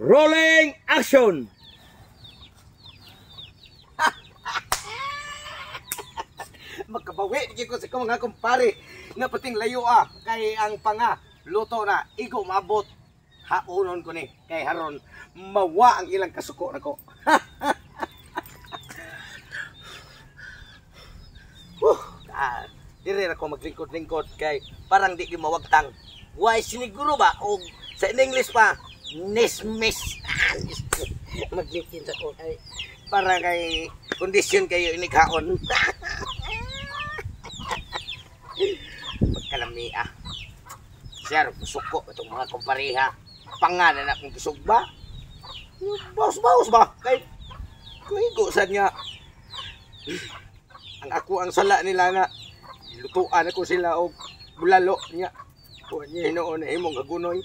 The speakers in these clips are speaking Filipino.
Rolling action! Magkabawi, di ko sa mga kumpare. Nga pating layo kay ang panga. Luto na, igo maabot. Haunon ko ni, kay haron mawa ang ilang kasuko na ko. Dire na ko maglingkod-lingkod kay parang di mawagtang. Why siniguro ba? O sa English pa, nismis. Maglingkod ako kay para kay kondisyon kayo inighaon. Pagkalami Sir, suko itong mga kumpareha. Pangalan na kong kusog ba? Baos-baos ba? Kay kuhigo sa niya. Ang ako ang sala nila nga lutuan ako sila og bulalo niya. Kuha niya hinoon na himong kagunoy.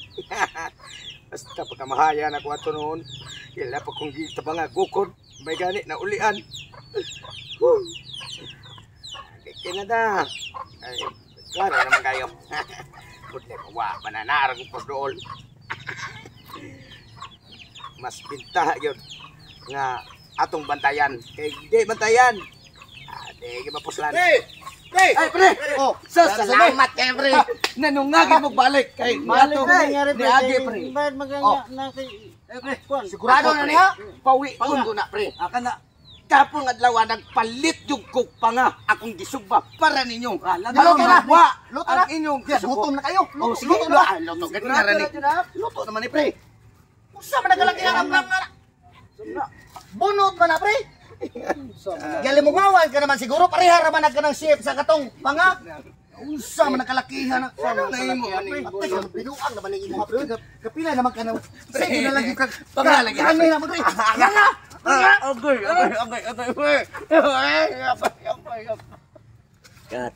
Basta pagkamahaya na ko ato noon. Kila pa kong gita pa nga gukod. May gani na ulian. Kinada. Ay, klaro naman kayo. Pudle mawa, mananarang ko doon. Mas bintaha yun nga atong bantayan. Kay di bantayan. Di mapuslan. Pre! Ay, pre! Oh, salamat kay pre. Nanungagi mo balik kay Balik na nangyari ni Agi pre. Bakit maganya na kay Pre, sigurado na niya. Pawi undo na pre. Aka na kapon adlaw nagpalit yung kukpa nga akong gisugba para ninyo. Luto na. Luto na. Ang inyong gutom na kayo. Luto na. Luto na. Luto naman ni pre. Usa man nagalaki ang amlang nga. Bunot man na pre. Gali mo mawan ka naman siguro pareha ra man nagkanang chef sa katong panga. Unsa man nakalakihan na. Ano na imo ani? Binuang naman ning imo pre. Kapila naman ka na. Sige na lang kag pangalagi. Ano na mo pre? Okay. Cut.